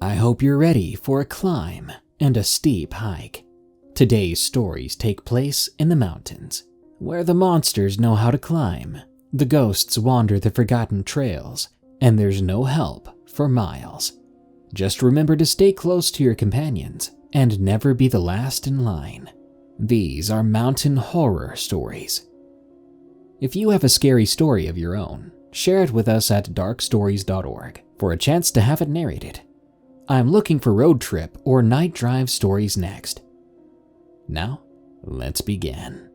I hope you're ready for a climb and a steep hike. Today's stories take place in the mountains, where the monsters know how to climb, the ghosts wander the forgotten trails, and there's no help for miles. Just remember to stay close to your companions and never be the last in line. These are mountain horror stories. If you have a scary story of your own, share it with us at darkstories.org for a chance to have it narrated. I'm looking for road trip or night drive stories next. Now, let's begin.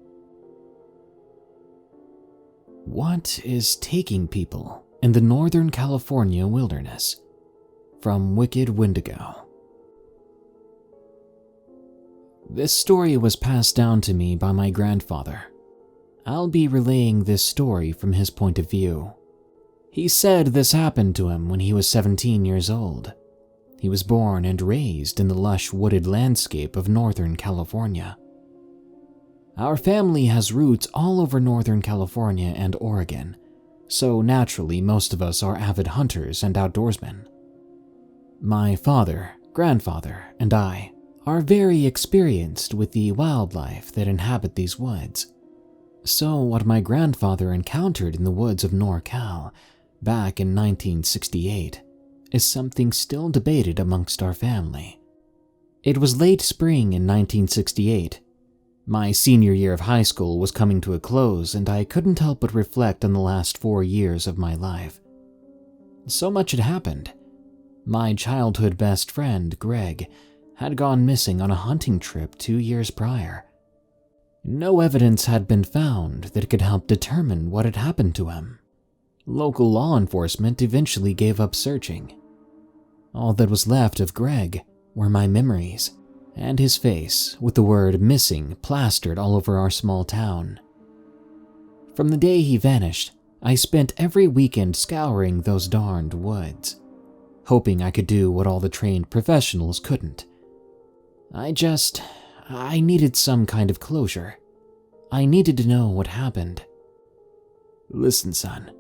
What is taking people in the Northern California wilderness? From Wicked Wendigo. This story was passed down to me by my grandfather. I'll be relaying this story from his point of view. He said this happened to him when he was 17 years old. He was born and raised in the lush wooded landscape of Northern California. Our family has roots all over Northern California and Oregon, so naturally most of us are avid hunters and outdoorsmen. My father, grandfather, and I are very experienced with the wildlife that inhabit these woods. So what my grandfather encountered in the woods of NorCal back in 1968 is something still debated amongst our family. It was late spring in 1968. My senior year of high school was coming to a close, and I couldn't help but reflect on the last 4 years of my life. So much had happened. My childhood best friend, Greg, had gone missing on a hunting trip 2 years prior. No evidence had been found that could help determine what had happened to him. Local law enforcement eventually gave up searching. All that was left of Greg were my memories and his face with the word missing plastered all over our small town. From the day he vanished, I spent every weekend scouring those darned woods, hoping I could do what all the trained professionals couldn't. I needed some kind of closure. I needed to know what happened. Listen, son.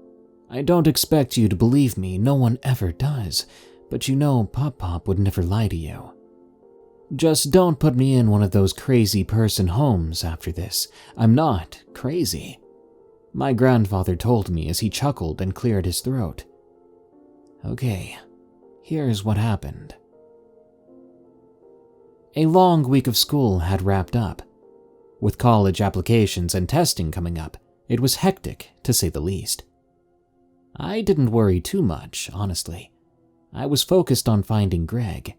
I don't expect you to believe me, no one ever does, but you know Pop would never lie to you. Just don't put me in one of those crazy person homes after this. I'm not crazy, my grandfather told me as he chuckled and cleared his throat. Okay, here's what happened. A long week of school had wrapped up. With college applications and testing coming up, it was hectic, to say the least. I didn't worry too much, honestly. I was focused on finding Greg.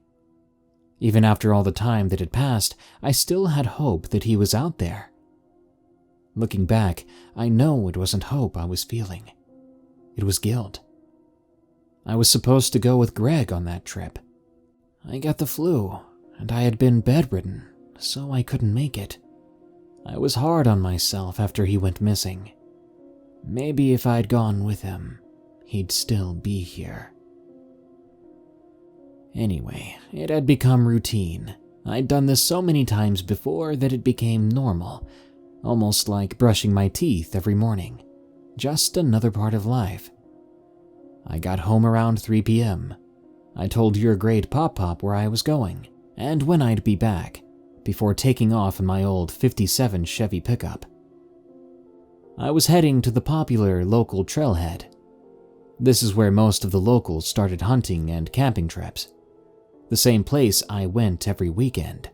Even after all the time that had passed, I still had hope that he was out there. Looking back, I know it wasn't hope I was feeling. It was guilt. I was supposed to go with Greg on that trip. I got the flu, and I had been bedridden, so I couldn't make it. I was hard on myself after he went missing. Maybe if I'd gone with him, he'd still be here. Anyway, it had become routine. I'd done this so many times before that it became normal, almost like brushing my teeth every morning. Just another part of life. I got home around 3 p.m. I told your great Pop where I was going, and when I'd be back, before taking off in my old 57 Chevy pickup. I was heading to the popular local trailhead. This is where most of the locals started hunting and camping trips. The same place I went every weekend.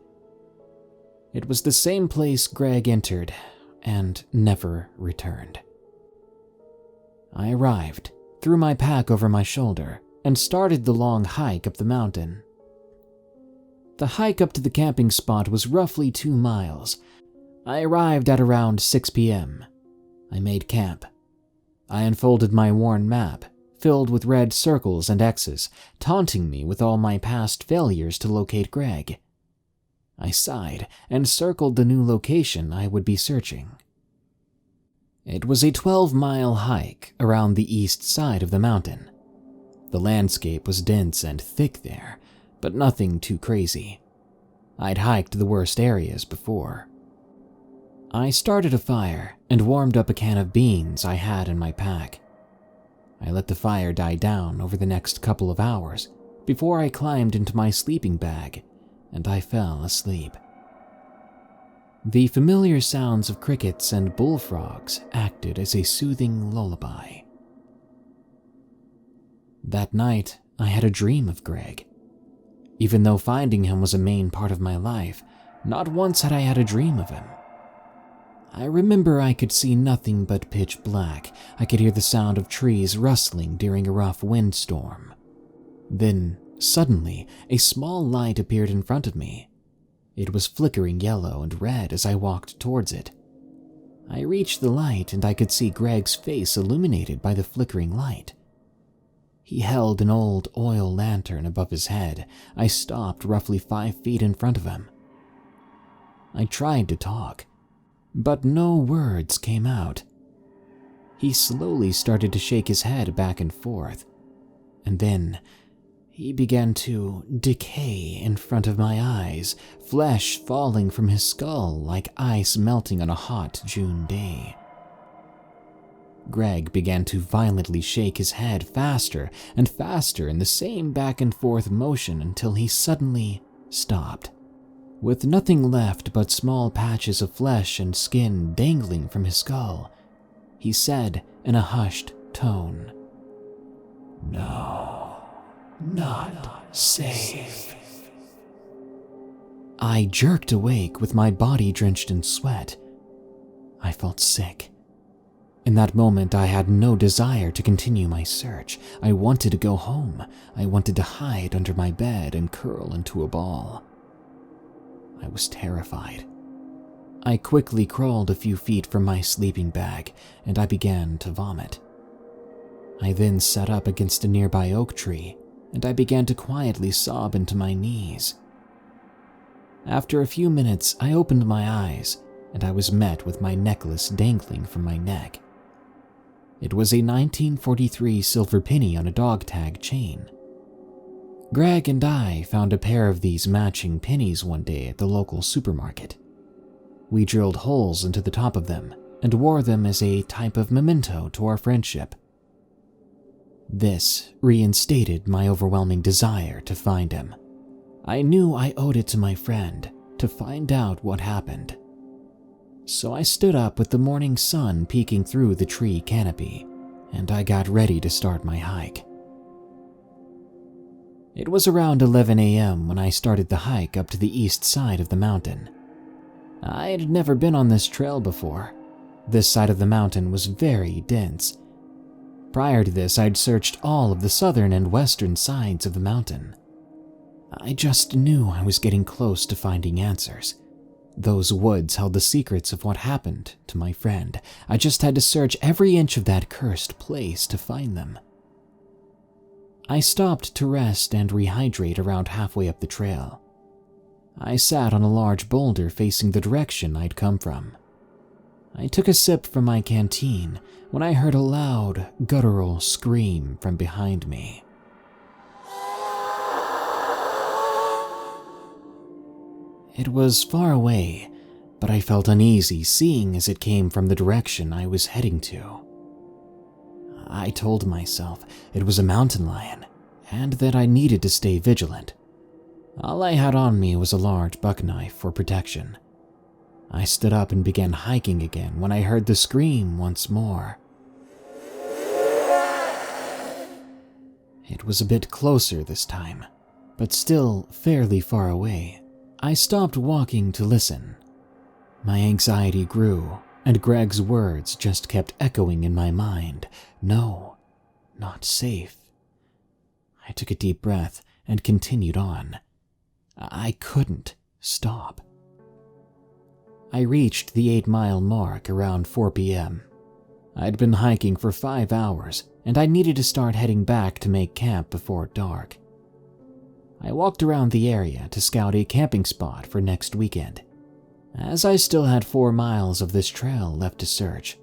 It was the same place Greg entered and never returned. I arrived, threw my pack over my shoulder, and started the long hike up the mountain. The hike up to the camping spot was roughly 2 miles. I arrived at around 6 p.m. I made camp. I unfolded my worn map, filled with red circles and X's, taunting me with all my past failures to locate Greg. I sighed and circled the new location I would be searching. It was a 12-mile hike around the east side of the mountain. The landscape was dense and thick there, but nothing too crazy. I'd hiked the worst areas before. I started a fire and warmed up a can of beans I had in my pack. I let the fire die down over the next couple of hours, before I climbed into my sleeping bag and I fell asleep. The familiar sounds of crickets and bullfrogs acted as a soothing lullaby. That night, I had a dream of Greg. Even though finding him was a main part of my life, not once had I had a dream of him. I remember I could see nothing but pitch black. I could hear the sound of trees rustling during a rough windstorm. Then, suddenly, a small light appeared in front of me. It was flickering yellow and red as I walked towards it. I reached the light and I could see Greg's face illuminated by the flickering light. He held an old oil lantern above his head. I stopped roughly 5 feet in front of him. I tried to talk, but no words came out. He slowly started to shake his head back and forth, and then he began to decay in front of my eyes, flesh falling from his skull like ice melting on a hot June day. Greg began to violently shake his head faster and faster in the same back and forth motion until he suddenly stopped. With nothing left but small patches of flesh and skin dangling from his skull, he said in a hushed tone, "No, not safe." I jerked awake with my body drenched in sweat. I felt sick. In that moment, I had no desire to continue my search. I wanted to go home. I wanted to hide under my bed and curl into a ball. I was terrified. I quickly crawled a few feet from my sleeping bag, and I began to vomit. I then sat up against a nearby oak tree, and I began to quietly sob into my knees. After a few minutes, I opened my eyes, and I was met with my necklace dangling from my neck. It was a 1943 silver penny on a dog tag chain. Greg and I found a pair of these matching pennies one day at the local supermarket. We drilled holes into the top of them and wore them as a type of memento to our friendship. This reinstated my overwhelming desire to find him. I knew I owed it to my friend to find out what happened. So I stood up with the morning sun peeking through the tree canopy, and I got ready to start my hike. It was around 11 a.m. when I started the hike up to the east side of the mountain. I'd never been on this trail before. This side of the mountain was very dense. Prior to this, I'd searched all of the southern and western sides of the mountain. I just knew I was getting close to finding answers. Those woods held the secrets of what happened to my friend. I just had to search every inch of that cursed place to find them. I stopped to rest and rehydrate around halfway up the trail. I sat on a large boulder facing the direction I'd come from. I took a sip from my canteen when I heard a loud, guttural scream from behind me. It was far away, but I felt uneasy seeing as it came from the direction I was heading to. I told myself it was a mountain lion, and that I needed to stay vigilant. All I had on me was a large buck knife for protection. I stood up and began hiking again when I heard the scream once more. It was a bit closer this time, but still fairly far away. I stopped walking to listen. My anxiety grew, and Greg's words just kept echoing in my mind. No, not safe. I took a deep breath and continued on. I couldn't stop. I reached the 8-mile mark around 4 p.m. I'd been hiking for 5 hours, and I needed to start heading back to make camp before dark. I walked around the area to scout a camping spot for next weekend. As I still had 4 miles of this trail left to search,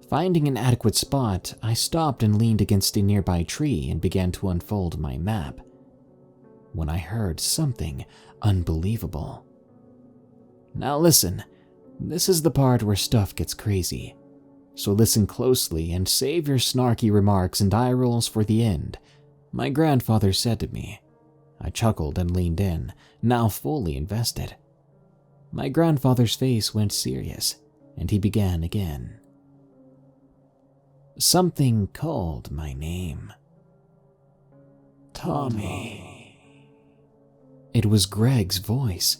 finding an adequate spot, I stopped and leaned against a nearby tree and began to unfold my map, when I heard something unbelievable. Now listen, this is the part where stuff gets crazy, so listen closely and save your snarky remarks and eye rolls for the end. My grandfather said to me, I chuckled and leaned in, now fully invested. My grandfather's face went serious, and he began again. Something called my name. Tommy. It was Greg's voice.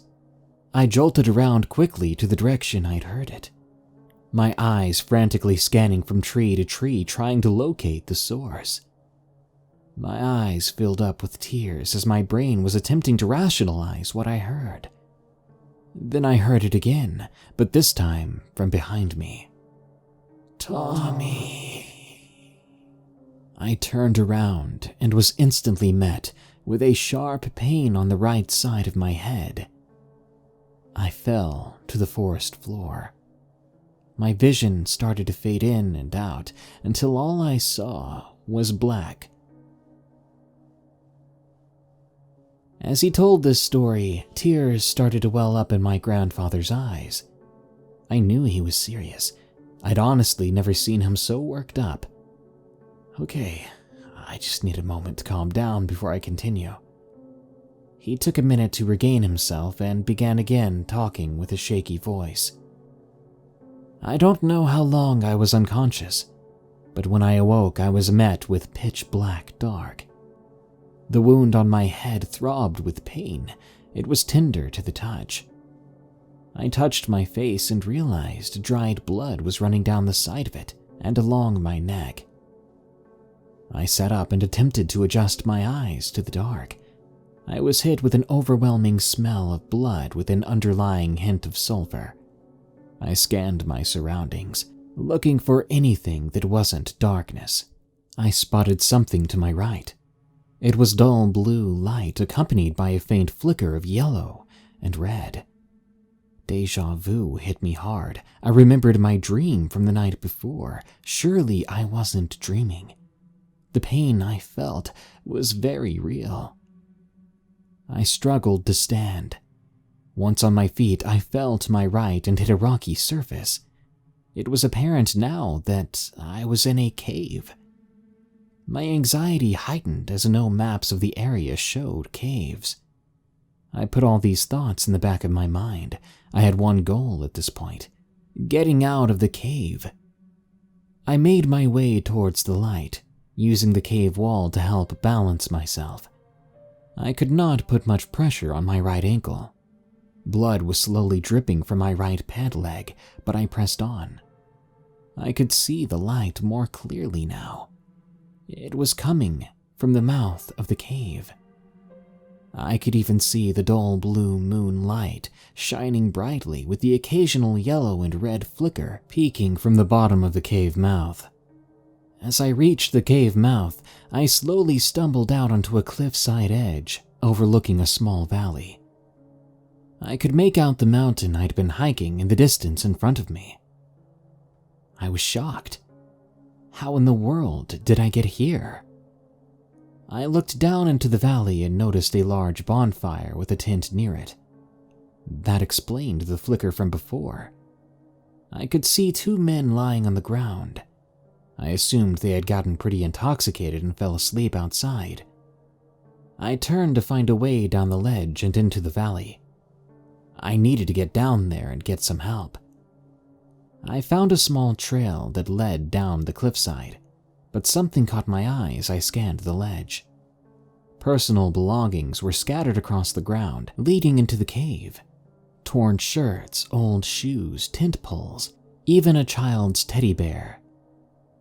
I jolted around quickly to the direction I'd heard it, my eyes frantically scanning from tree to tree trying to locate the source. My eyes filled up with tears as my brain was attempting to rationalize what I heard. Then I heard it again, but this time from behind me. Tommy. I turned around and was instantly met with a sharp pain on the right side of my head. I fell to the forest floor. My vision started to fade in and out until all I saw was black. As he told this story, tears started to well up in my grandfather's eyes. I knew he was serious. I'd honestly never seen him so worked up. Okay, I just need a moment to calm down before I continue. He took a minute to regain himself and began again talking with a shaky voice. I don't know how long I was unconscious, but when I awoke I was met with pitch black dark. The wound on my head throbbed with pain. It was tender to the touch. I touched my face and realized dried blood was running down the side of it and along my neck. I sat up and attempted to adjust my eyes to the dark. I was hit with an overwhelming smell of blood with an underlying hint of sulfur. I scanned my surroundings, looking for anything that wasn't darkness. I spotted something to my right. It was dull blue light accompanied by a faint flicker of yellow and red. Deja vu hit me hard. I remembered my dream from the night before. Surely I wasn't dreaming. The pain I felt was very real. I struggled to stand. Once on my feet, I fell to my right and hit a rocky surface. It was apparent now that I was in a cave. My anxiety heightened as no maps of the area showed caves. I put all these thoughts in the back of my mind. I had one goal at this point: getting out of the cave. I made my way towards the light, using the cave wall to help balance myself. I could not put much pressure on my right ankle. Blood was slowly dripping from my right pant leg, but I pressed on. I could see the light more clearly now. It was coming from the mouth of the cave. I could even see the dull blue moonlight shining brightly with the occasional yellow and red flicker peeking from the bottom of the cave mouth. As I reached the cave mouth, I slowly stumbled out onto a cliffside edge overlooking a small valley. I could make out the mountain I'd been hiking in the distance in front of me. I was shocked. How in the world did I get here? I looked down into the valley and noticed a large bonfire with a tent near it. That explained the flicker from before. I could see two men lying on the ground. I assumed they had gotten pretty intoxicated and fell asleep outside. I turned to find a way down the ledge and into the valley. I needed to get down there and get some help. I found a small trail that led down the cliffside, but something caught my eye as I scanned the ledge. Personal belongings were scattered across the ground, leading into the cave. Torn shirts, old shoes, tent poles, even a child's teddy bear.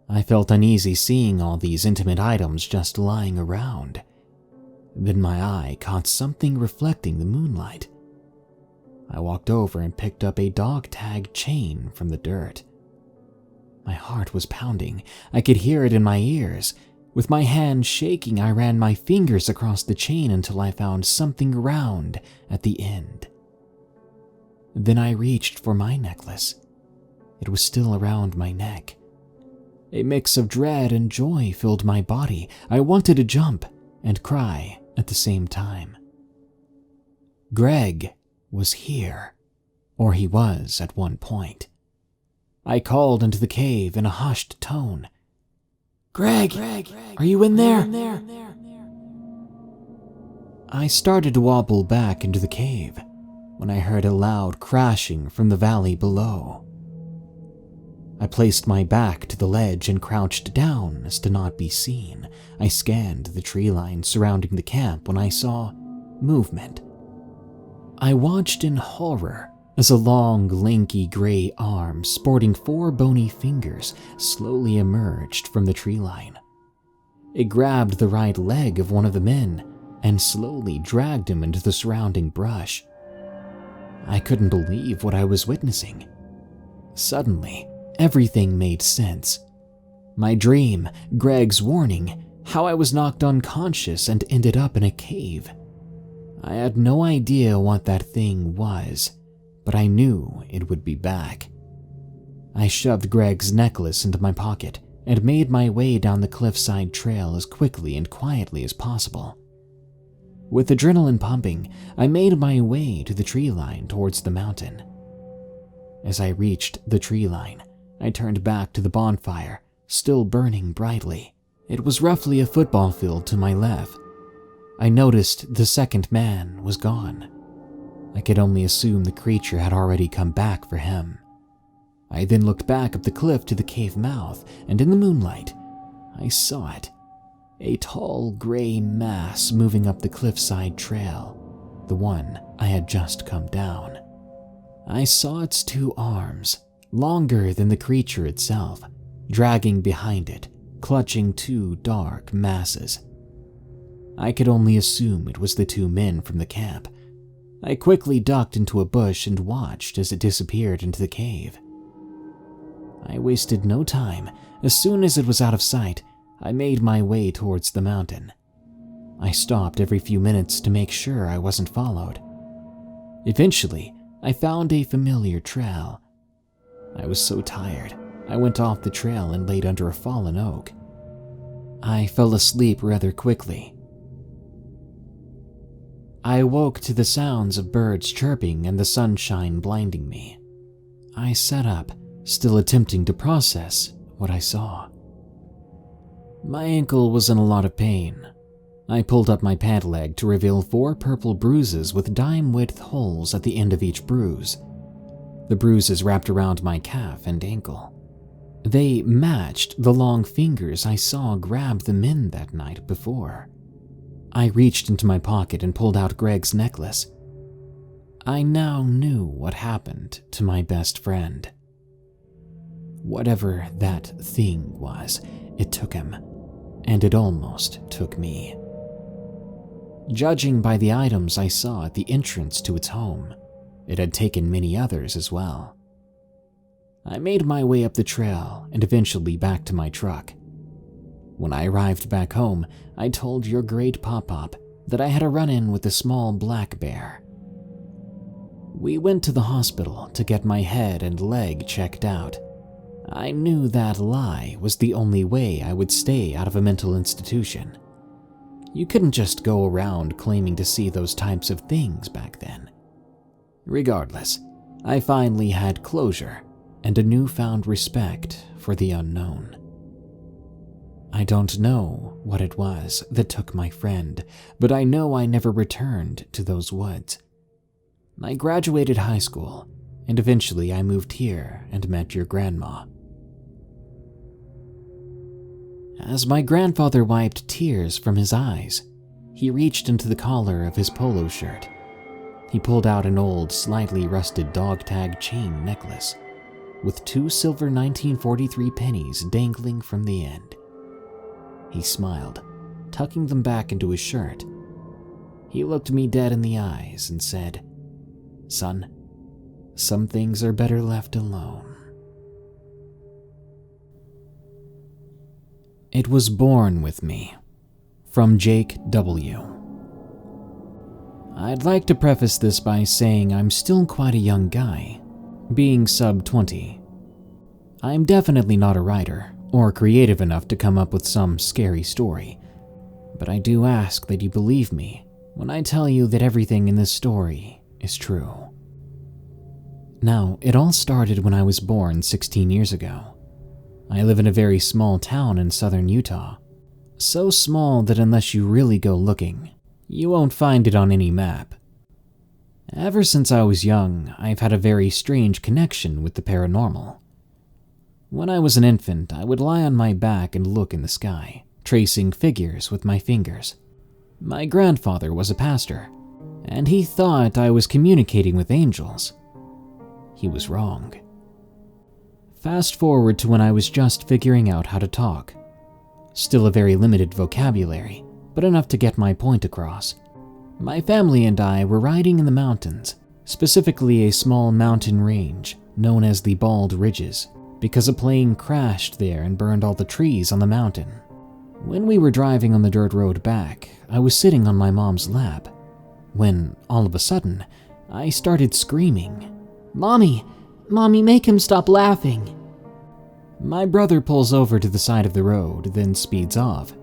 I felt uneasy seeing all these intimate items just lying around. Then my eye caught something reflecting the moonlight. I walked over and picked up a dog tag chain from the dirt. My heart was pounding. I could hear it in my ears. With my hand shaking, I ran my fingers across the chain until I found something round at the end. Then I reached for my necklace. It was still around my neck. A mix of dread and joy filled my body. I wanted to jump and cry at the same time. Greg was here, or he was at one point. I called into the cave in a hushed tone. Greg, are you in there? I started to wobble back into the cave when I heard a loud crashing from the valley below. I placed my back to the ledge and crouched down as to not be seen. I scanned the tree line surrounding the camp when I saw movement. I watched in horror as a long, lanky gray arm sporting 4 bony fingers slowly emerged from the tree line. It grabbed the right leg of one of the men and slowly dragged him into the surrounding brush. I couldn't believe what I was witnessing. Suddenly, everything made sense. My dream, Greg's warning, how I was knocked unconscious and ended up in a cave. I had no idea what that thing was, but I knew it would be back. I shoved Greg's necklace into my pocket and made my way down the cliffside trail as quickly and quietly as possible. With adrenaline pumping, I made my way to the tree line towards the mountain. As I reached the tree line, I turned back to the bonfire, still burning brightly. It was roughly a football field to my left. I noticed the second man was gone. I could only assume the creature had already come back for him. I then looked back up the cliff to the cave mouth, and in the moonlight, I saw it. A tall gray mass moving up the cliffside trail, the one I had just come down. I saw its 2 arms, longer than the creature itself, dragging behind it, clutching 2 dark masses. I could only assume it was the 2 men from the camp. I quickly ducked into a bush and watched as it disappeared into the cave. I wasted no time. As soon as it was out of sight, I made my way towards the mountain. I stopped every few minutes to make sure I wasn't followed. Eventually, I found a familiar trail. I was so tired, I went off the trail and laid under a fallen oak. I fell asleep rather quickly. I awoke to the sounds of birds chirping and the sunshine blinding me. I sat up, still attempting to process what I saw. My ankle was in a lot of pain. I pulled up my pant leg to reveal 4 purple bruises with dime-width holes at the end of each bruise. The bruises wrapped around my calf and ankle. They matched the long fingers I saw grab the men that night before. I reached into my pocket and pulled out Greg's necklace. I now knew what happened to my best friend. Whatever that thing was, it took him, and it almost took me. Judging by the items I saw at the entrance to its home, it had taken many others as well. I made my way up the trail and eventually back to my truck. When I arrived back home, I told your great Pop-Pop that I had a run-in with a small black bear. We went to the hospital to get my head and leg checked out. I knew that lie was the only way I would stay out of a mental institution. You couldn't just go around claiming to see those types of things back then. Regardless, I finally had closure and a newfound respect for the unknown. I don't know what it was that took my friend, but I know I never returned to those woods. I graduated high school, and eventually I moved here and met your grandma. As my grandfather wiped tears from his eyes, he reached into the collar of his polo shirt. He pulled out an old, slightly rusted dog tag chain necklace with 2 silver 1943 pennies dangling from the end. He smiled, tucking them back into his shirt. He looked me dead in the eyes and said, "Son, some things are better left alone." It was born with me. From Jake W. I'd like to preface this by saying I'm still quite a young guy, being sub-20. I'm definitely not a writer or creative enough to come up with some scary story, but I do ask that you believe me when I tell you that everything in this story is true. Now, it all started when I was born 16 years ago. I live in a very small town in southern Utah, so small that unless you really go looking, You won't find it on any map. Ever since I was young, I've had a very strange connection with the paranormal. When I was an infant, I would lie on my back and look in the sky, tracing figures with my fingers. My grandfather was a pastor, and he thought I was communicating with angels. He was wrong. Fast forward to when I was just figuring out how to talk. Still a very limited vocabulary, but enough to get my point across. My family and I were riding in the mountains, specifically a small mountain range known as the Bald Ridges, because a plane crashed there and burned all the trees on the mountain. When we were driving on the dirt road back, I was sitting on my mom's lap, when all of a sudden, I started screaming, "Mommy! Mommy, make him stop laughing!" My brother pulls over to the side of the road, then speeds off,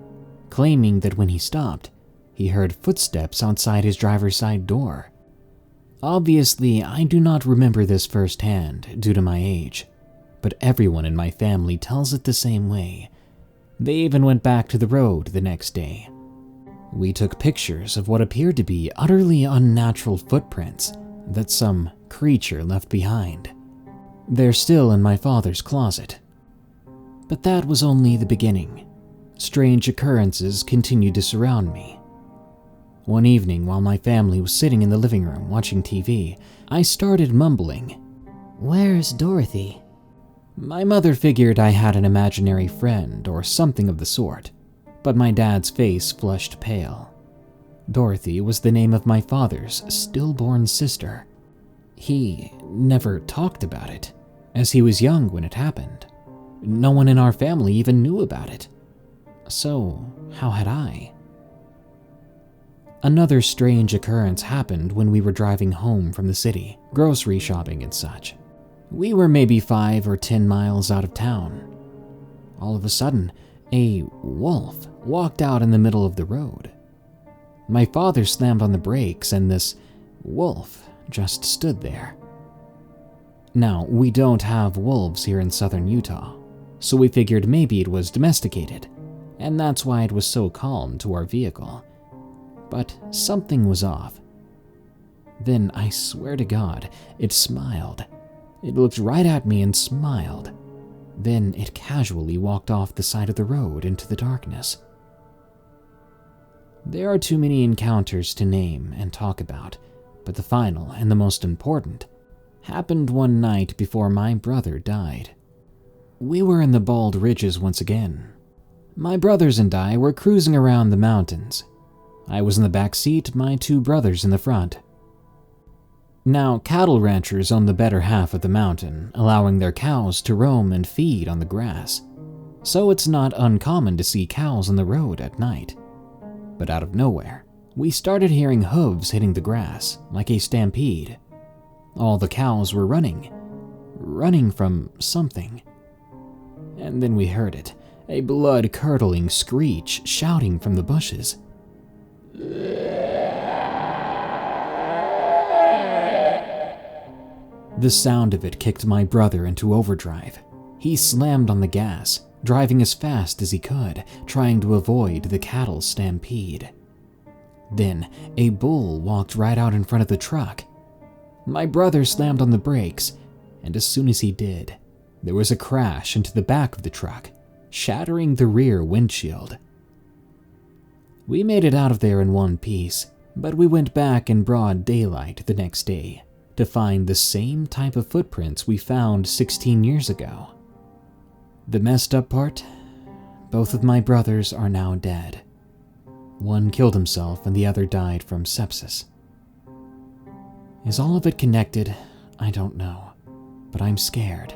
claiming that when he stopped, he heard footsteps outside his driver's side door. Obviously, I do not remember this firsthand due to my age, but everyone in my family tells it the same way. They even went back to the road the next day. We took pictures of what appeared to be utterly unnatural footprints that some creature left behind. They're still in my father's closet. But that was only the beginning. Strange occurrences continued to surround me. One evening, while my family was sitting in the living room watching TV, I started mumbling, "Where's Dorothy?" My mother figured I had an imaginary friend or something of the sort, but my dad's face flushed pale. Dorothy was the name of my father's stillborn sister. He never talked about it, as he was young when it happened. No one in our family even knew about it. So, how had I? Another strange occurrence happened when we were driving home from the city, grocery shopping and such. We were maybe 5 or 10 miles out of town. All of a sudden, a wolf walked out in the middle of the road. My father slammed on the brakes and this wolf just stood there. Now, we don't have wolves here in southern Utah, so we figured maybe it was domesticated, and that's why it was so calm to our vehicle. But something was off. Then, I swear to God, it smiled. It looked right at me and smiled. Then it casually walked off the side of the road into the darkness. There are too many encounters to name and talk about, but the final and the most important happened one night before my brother died. We were in the Bald Ridges once again. My brothers and I were cruising around the mountains. I was in the back seat, my 2 brothers in the front. Now, cattle ranchers own the better half of the mountain, allowing their cows to roam and feed on the grass. So it's not uncommon to see cows on the road at night. But out of nowhere, we started hearing hooves hitting the grass, like a stampede. All the cows were running from something. And then we heard it, a blood-curdling screech shouting from the bushes. The sound of it kicked my brother into overdrive. He slammed on the gas, driving as fast as he could, trying to avoid the cattle stampede. Then, a bull walked right out in front of the truck. My brother slammed on the brakes, and as soon as he did, there was a crash into the back of the truck, shattering the rear windshield. We made it out of there in one piece, but we went back in broad daylight the next day to find the same type of footprints we found 16 years ago. The messed up part? Both of my brothers are now dead. One killed himself and the other died from sepsis. Is all of it connected? I don't know, but I'm scared.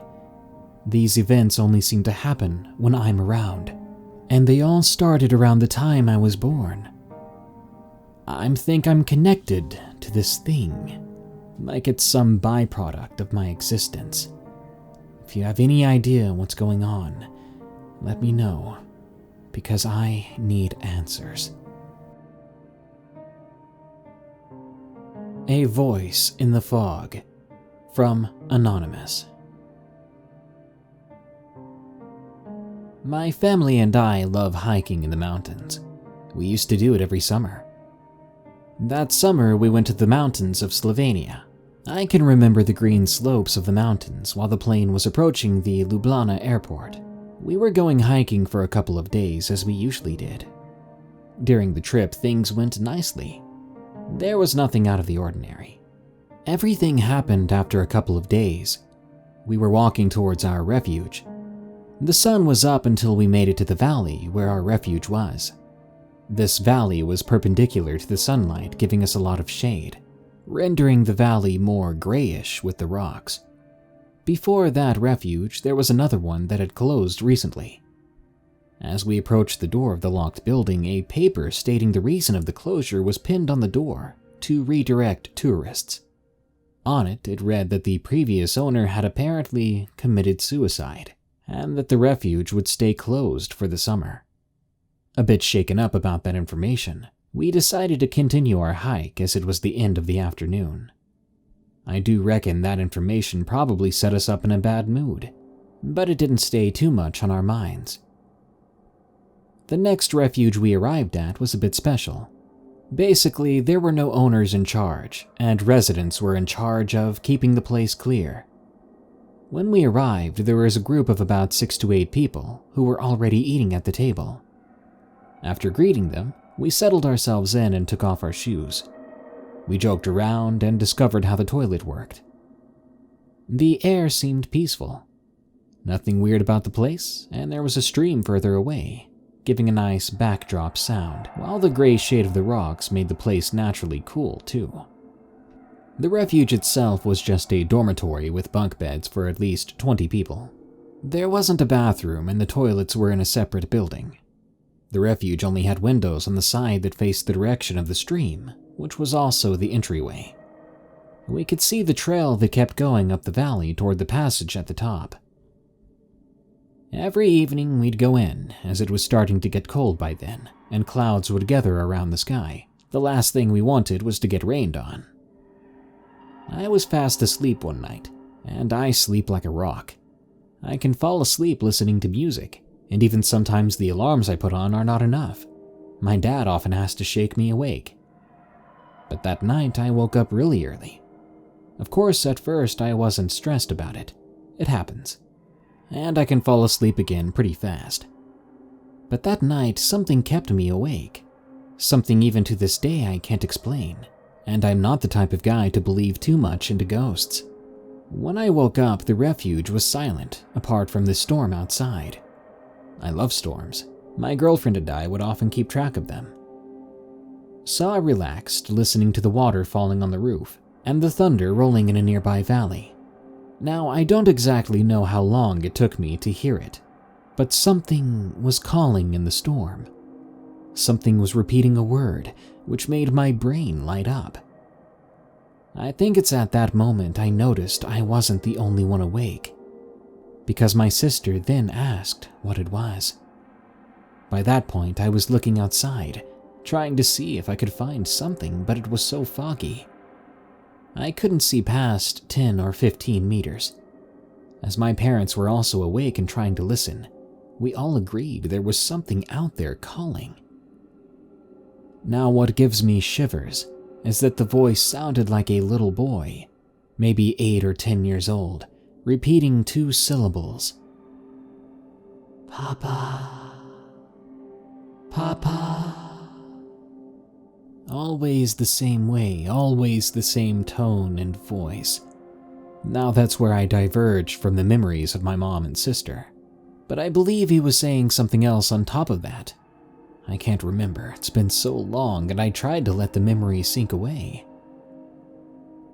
These events only seem to happen when I'm around, and they all started around the time I was born. I think I'm connected to this thing, like it's some byproduct of my existence. If you have any idea what's going on, let me know, because I need answers. A Voice in the Fog, from Anonymous. My family and I love hiking in the mountains. We used to do it every summer. That summer, we went to the mountains of Slovenia. I can remember the green slopes of the mountains while the plane was approaching the Ljubljana airport. We were going hiking for a couple of days as we usually did. During the trip, things went nicely. There was nothing out of the ordinary. Everything happened after a couple of days. We were walking towards our refuge. The sun was up until we made it to the valley where our refuge was. This valley was perpendicular to the sunlight, giving us a lot of shade, rendering the valley more grayish with the rocks. Before that refuge, there was another one that had closed recently. As we approached the door of the locked building, a paper stating the reason of the closure was pinned on the door to redirect tourists. On it, it read that the previous owner had apparently committed suicide, and that the refuge would stay closed for the summer. A bit shaken up about that information, we decided to continue our hike as it was the end of the afternoon. I do reckon that information probably set us up in a bad mood, but it didn't stay too much on our minds. The next refuge we arrived at was a bit special. Basically, there were no owners in charge, and residents were in charge of keeping the place clear. When we arrived, there was a group of about 6 to 8 people who were already eating at the table. After greeting them, we settled ourselves in and took off our shoes. We joked around and discovered how the toilet worked. The air seemed peaceful. Nothing weird about the place, and there was a stream further away, giving a nice backdrop sound, while the gray shade of the rocks made the place naturally cool too. The refuge itself was just a dormitory with bunk beds for at least 20 people. There wasn't a bathroom, and the toilets were in a separate building. The refuge only had windows on the side that faced the direction of the stream, which was also the entryway. We could see the trail that kept going up the valley toward the passage at the top. Every evening we'd go in, as it was starting to get cold by then, and clouds would gather around the sky. The last thing we wanted was to get rained on. I was fast asleep one night, and I sleep like a rock. I can fall asleep listening to music, and even sometimes the alarms I put on are not enough. My dad often has to shake me awake. But that night I woke up really early. Of course, at first I wasn't stressed about it. It happens. And I can fall asleep again pretty fast. But that night something kept me awake. Something even to this day I can't explain. And I'm not the type of guy to believe too much into ghosts. When I woke up, the refuge was silent, apart from the storm outside. I love storms. My girlfriend and I would often keep track of them. So I relaxed, listening to the water falling on the roof and the thunder rolling in a nearby valley. Now, I don't exactly know how long it took me to hear it, but something was calling in the storm. Something was repeating a word, which made my brain light up. I think it's at that moment I noticed I wasn't the only one awake, because my sister then asked what it was. By that point, I was looking outside, trying to see if I could find something, but it was so foggy. I couldn't see past 10 or 15 meters. As my parents were also awake and trying to listen, we all agreed there was something out there calling. Now, what gives me shivers is that the voice sounded like a little boy, maybe 8 or 10 years old, repeating 2 syllables. Papa. Papa. Always the same way, always the same tone and voice. Now that's where I diverged from the memories of my mom and sister. But I believe he was saying something else on top of that. I can't remember, it's been so long, and I tried to let the memory sink away.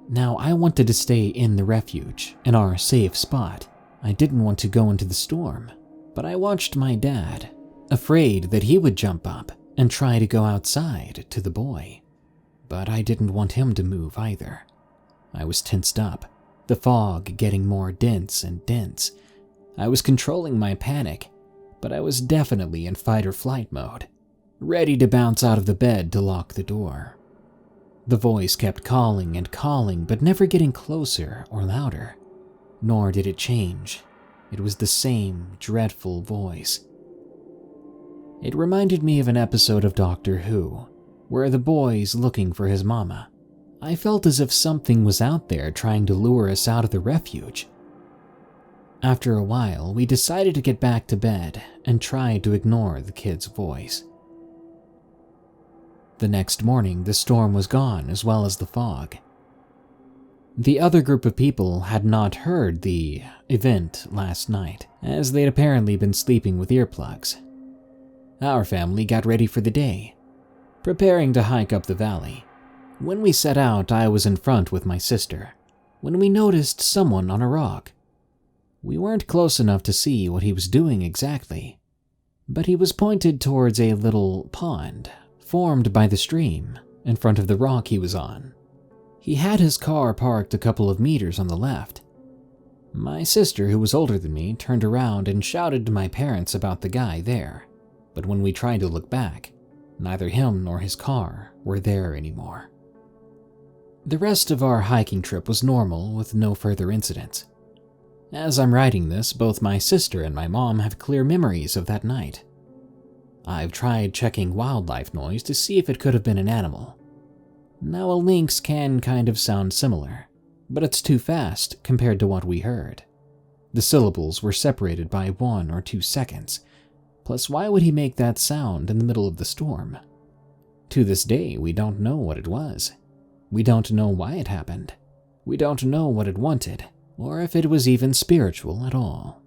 Now, I wanted to stay in the refuge, in our safe spot. I didn't want to go into the storm, but I watched my dad, afraid that he would jump up and try to go outside to the boy. But I didn't want him to move either. I was tensed up, the fog getting more dense and dense. I was controlling my panic, but I was definitely in fight or flight mode, ready to bounce out of the bed to lock the door. The voice kept calling and calling, but never getting closer or louder. Nor did it change. It was the same dreadful voice. It reminded me of an episode of Doctor Who, were the boys looking for his mama. I felt as if something was out there trying to lure us out of the refuge. After a while, we decided to get back to bed and tried to ignore the kid's voice. The next morning, the storm was gone as well as the fog. The other group of people had not heard the event last night, as they'd apparently been sleeping with earplugs. Our family got ready for the day, preparing to hike up the valley. When we set out, I was in front with my sister, when we noticed someone on a rock. We weren't close enough to see what he was doing exactly, but he was pointed towards a little pond formed by the stream in front of the rock he was on. He had his car parked a couple of meters on the left. My sister, who was older than me, turned around and shouted to my parents about the guy there, but when we tried to look back, neither him nor his car were there anymore. The rest of our hiking trip was normal with no further incidents. As I'm writing this, both my sister and my mom have clear memories of that night. I've tried checking wildlife noise to see if it could have been an animal. Now, a lynx can kind of sound similar, but it's too fast compared to what we heard. The syllables were separated by 1 or 2 seconds, plus why would he make that sound in the middle of the storm? To this day, we don't know what it was. We don't know why it happened. We don't know what it wanted, or if it was even spiritual at all.